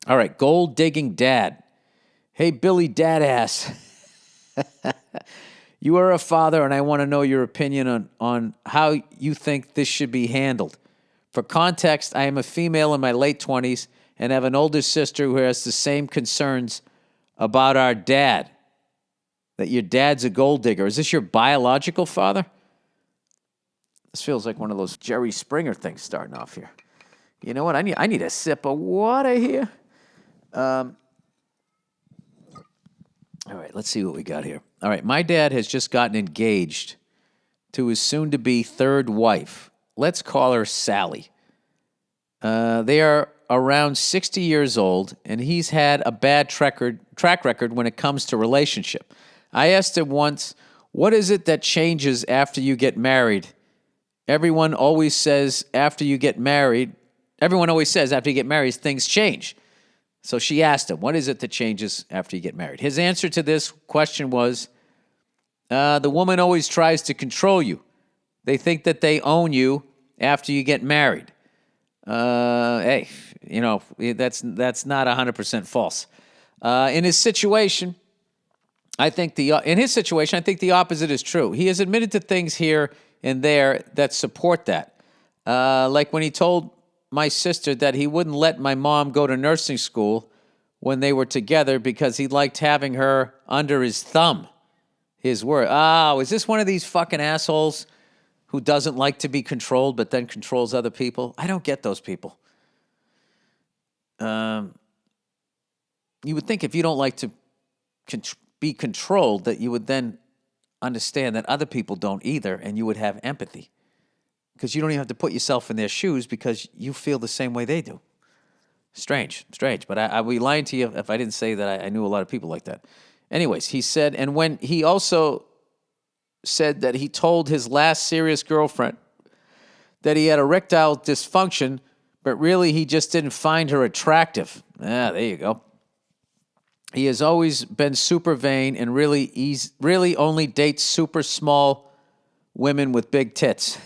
All right, gold digging dad. Hey, Billy Dadass. You are a father, and I want to know your opinion on how you think this should be handled. For context, I am a female in my late 20s and have an older sister who has the same concerns about our dad, that your dad's a gold digger. Is this your biological father? This feels like one of those Jerry Springer things starting off here. You know what? I need a sip of water here. All right, let's see what we got here. All right, my dad has just gotten engaged to his soon-to-be third wife. Let's call her Sally. They are around 60 years old, and he's had a bad track record when it comes to relationship. I asked him once, what is it that changes after you get married? Everyone always says after you get married, things change. So she asked him, what is it that changes after you get married? His answer to this question was, the woman always tries to control you. They think that they own you after you get married. Hey, that's not 100% false. In his situation, I think the opposite is true. He has admitted to things here and there that support that. Like when he told my sister that he wouldn't let my mom go to nursing school when they were together because he liked having her under his thumb. His word. Oh, is this one of these fucking assholes who doesn't like to be controlled but then controls other people? I don't get those people. You would think if you don't like to be controlled that you would then understand that other people don't either, and you would have empathy. Because you don't even have to put yourself in their shoes because you feel the same way they do. Strange. But I'd be lying to you if I didn't say that I knew a lot of people like that. Anyways, he said, and when he also said that he told his last serious girlfriend that he had erectile dysfunction, but really he just didn't find her attractive. There you go. He has always been super vain and really only dates super small women with big tits.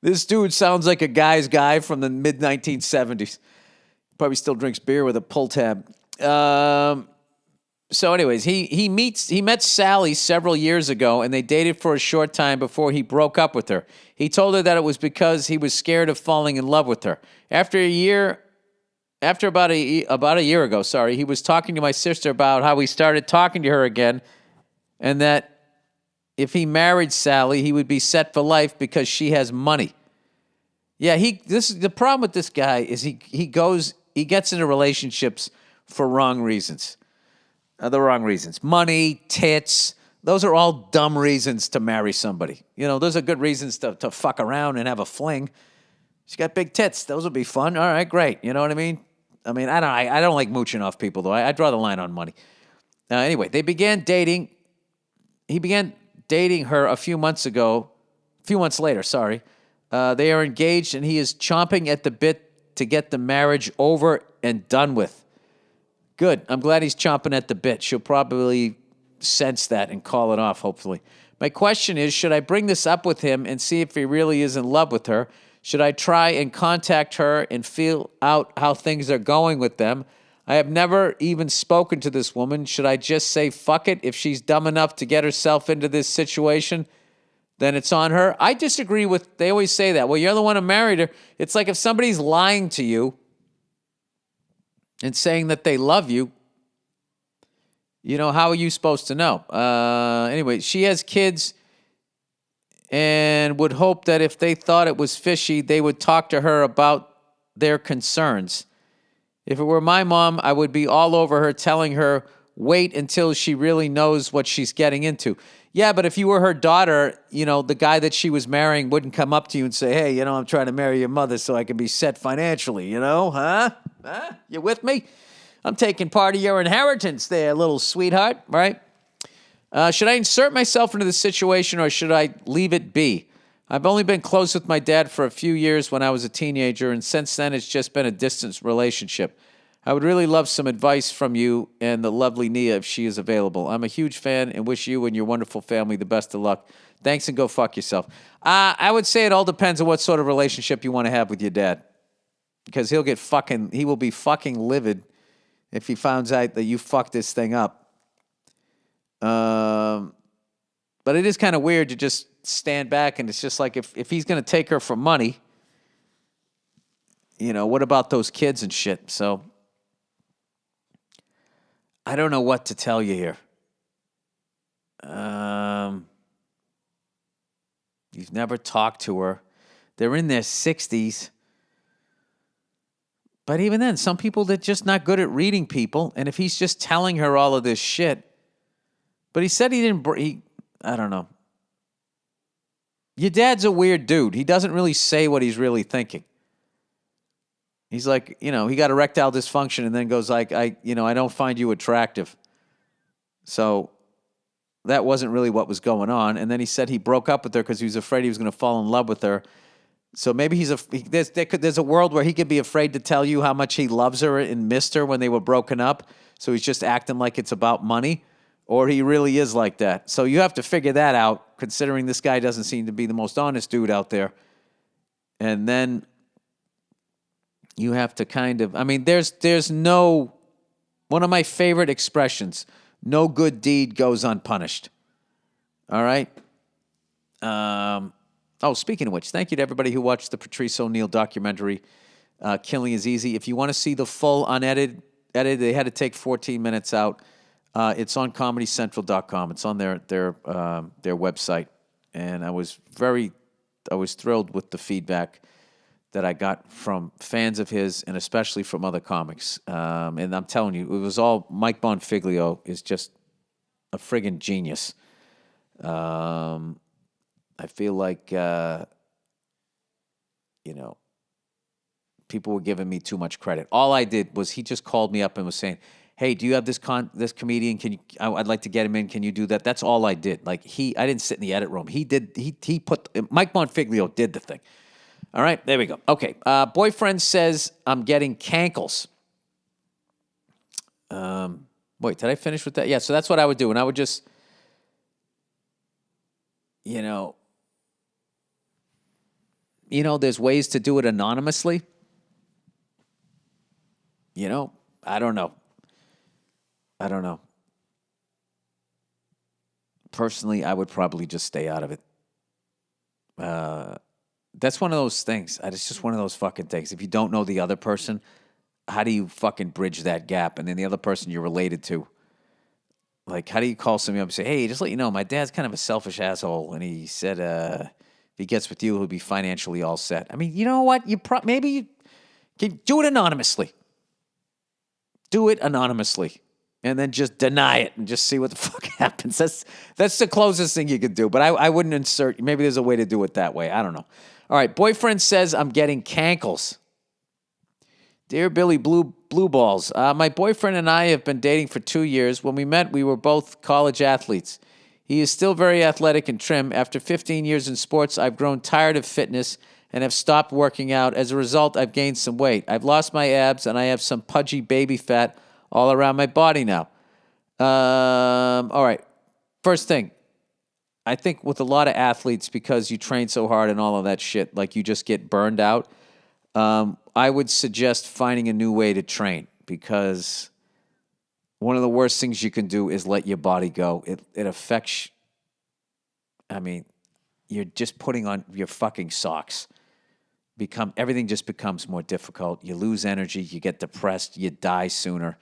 This dude sounds like a guy's guy from the mid-1970s. Probably still drinks beer with a pull tab. So anyways, he met Sally several years ago, and they dated for a short time before he broke up with her. He told her that it was because he was scared of falling in love with her. After about a year ago, he was talking to my sister about how he started talking to her again, and that if he married Sally, he would be set for life because she has money. Yeah, this is the problem with this guy is he gets into relationships for wrong reasons. The wrong reasons. Money, tits, those are all dumb reasons to marry somebody. Those are good reasons to fuck around and have a fling. She's got big tits. Those would be fun. All right, great. You know what I mean? I don't like mooching off people, though. I draw the line on money. Anyway, they began dating. He began dating her a few months later. They are engaged, and he is chomping at the bit to get the marriage over and done with. Good. I'm glad he's chomping at the bit. She'll probably sense that and call it off, hopefully. My question is, should I bring this up with him and see if he really is in love with her? Should I try and contact her and feel out how things are going with them? I have never even spoken to this woman. Should I just say fuck it? If she's dumb enough to get herself into this situation, then it's on her. I disagree with, they always say that. Well, you're the one who married her. It's like if somebody's lying to you and saying that they love you, how are you supposed to know? Anyway, she has kids and would hope that if they thought it was fishy, they would talk to her about their concerns. If it were my mom, I would be all over her telling her, wait until she really knows what she's getting into. Yeah, but if you were her daughter, the guy that she was marrying wouldn't come up to you and say, hey, I'm trying to marry your mother so I can be set financially, huh? You with me? I'm taking part of your inheritance there, little sweetheart, right? Should I insert myself into the situation or should I leave it be? I've only been close with my dad for a few years when I was a teenager, and since then it's just been a distant relationship. I would really love some advice from you and the lovely Nia if she is available. I'm a huge fan and wish you and your wonderful family the best of luck. Thanks and go fuck yourself. I would say it all depends on what sort of relationship you want to have with your dad. because he will be fucking livid if he finds out that you fucked this thing up. But it is kind of weird to just stand back, and it's just like if he's going to take her for money, what about those kids and shit? So I don't know what to tell you here. You've never talked to her. They're in their 60s. But even then, some people, they're just not good at reading people. And if he's just telling her all of this shit, but he said he didn't, I don't know. Your dad's a weird dude. He doesn't really say what he's really thinking. He's like, he got erectile dysfunction and then goes like, I don't find you attractive. So that wasn't really what was going on. And then he said he broke up with her because he was afraid he was going to fall in love with her. So maybe there's a world where he could be afraid to tell you how much he loves her and missed her when they were broken up. So he's just acting like it's about money, or he really is like that. So you have to figure that out, considering this guy doesn't seem to be the most honest dude out there. And then you have to there's no, one of my favorite expressions, no good deed goes unpunished. All right? Speaking of which, thank you to everybody who watched the Patrice O'Neal documentary, Killing is Easy. If you want to see the full unedited, they had to take 14 minutes out. It's on ComedyCentral.com. It's on their website. And I was thrilled with the feedback that I got from fans of his and especially from other comics. And I'm telling you, it was all, Mike Bonfiglio is just a friggin' genius. I feel like, people were giving me too much credit. All I did was he just called me up and was saying, hey, do you have this comedian? I'd like to get him in. Can you do that? That's all I did. Like I didn't sit in the edit room. Mike Bonfiglio did the thing. All right, there we go. Okay. Boyfriend says I'm getting cankles. Wait, did I finish with that? Yeah, so that's what I would do. And I would just, there's ways to do it anonymously. I don't know. Personally, I would probably just stay out of it. That's one of those things. It's just one of those fucking things. If you don't know the other person, how do you fucking bridge that gap? And then the other person you're related to, like, how do you call somebody up and say, hey, just let you know, my dad's kind of a selfish asshole, and he said, if he gets with you, he'll be financially all set. I mean, you know what? Maybe you can do it anonymously. Do it anonymously. And then just deny it and just see what the fuck happens. That's the closest thing you could do. But I wouldn't insert. Maybe there's a way to do it that way. I don't know. All right. Boyfriend says I'm getting cankles. Dear Billy Blue Balls, my boyfriend and I have been dating for 2 years. When we met, we were both college athletes. He is still very athletic and trim. After 15 years in sports, I've grown tired of fitness and have stopped working out. As a result, I've gained some weight. I've lost my abs, and I have some pudgy baby fat all around my body now. All right. First thing, I think with a lot of athletes, because you train so hard and all of that shit, like you just get burned out, I would suggest finding a new way to train, because one of the worst things you can do is let your body go. It affects, you're just putting on your fucking socks. Everything just becomes more difficult. You lose energy, you get depressed, you die sooner.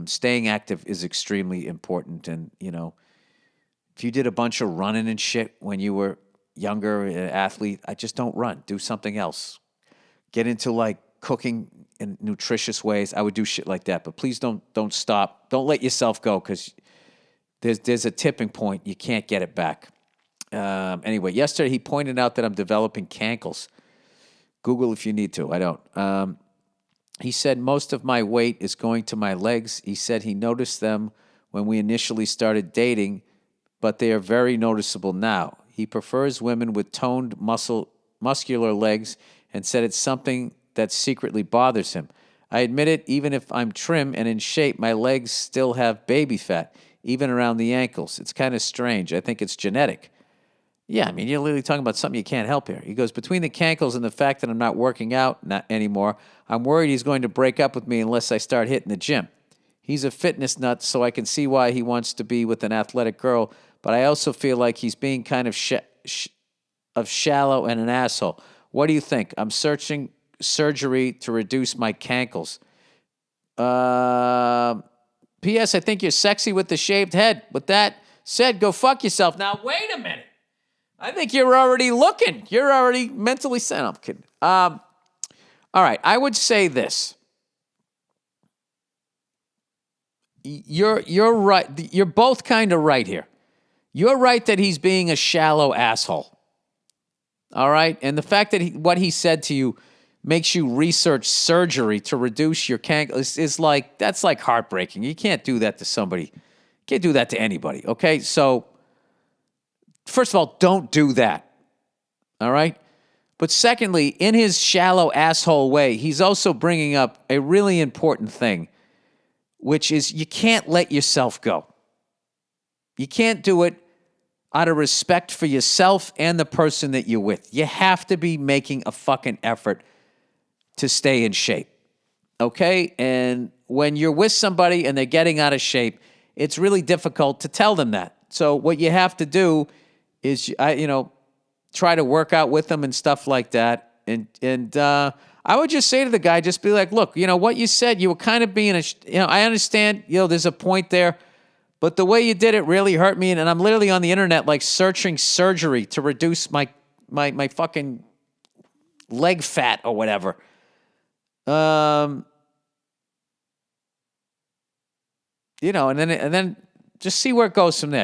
Staying active is extremely important. And, if you did a bunch of running and shit when you were younger, an athlete, I just don't run. Do something else. Get into like cooking in nutritious ways. I would do shit like that. But please don't stop. Don't let yourself go, because there's a tipping point. You can't get it back. Anyway, yesterday he pointed out that I'm developing cankles. Google if you need to. I don't. He said most of my weight is going to my legs. He said he noticed them when we initially started dating, but they are very noticeable now. He prefers women with toned muscular legs, and said it's something that secretly bothers him. I admit it, even if I'm trim and in shape, my legs still have baby fat, even around the ankles. It's kind of strange. I think it's genetic. Yeah, I mean, you're literally talking about something you can't help here. He goes, between the cankles and the fact that I'm not working out not anymore, I'm worried he's going to break up with me unless I start hitting the gym. He's a fitness nut, so I can see why he wants to be with an athletic girl, but I also feel like he's being kind of shallow and an asshole. What do you think? I'm searching surgery to reduce my cankles. P.S. I think you're sexy with the shaved head. With that said, go fuck yourself. Now, wait a minute. I think you're already looking. You're already mentally set. I'm kidding. All right. I would say this. You're right. You're both kind of right here. You're right that he's being a shallow asshole. All right? And the fact that what he said to you makes you research surgery to reduce your cankles is like, that's like heartbreaking. You can't do that to somebody. You can't do that to anybody, okay? So, first of all, don't do that, all right? But secondly, in his shallow asshole way, he's also bringing up a really important thing, which is you can't let yourself go. You can't do it out of respect for yourself and the person that you're with. You have to be making a fucking effort to stay in shape, okay? And when you're with somebody and they're getting out of shape, it's really difficult to tell them that. So what you have to do is, try to work out with them and stuff like that. And I would just say to the guy, just be like, look, what you said, you were kind of being I understand, there's a point there, but the way you did it really hurt me. And I'm literally on the internet, like searching surgery to reduce my fucking leg fat or whatever. And then just see where it goes from there.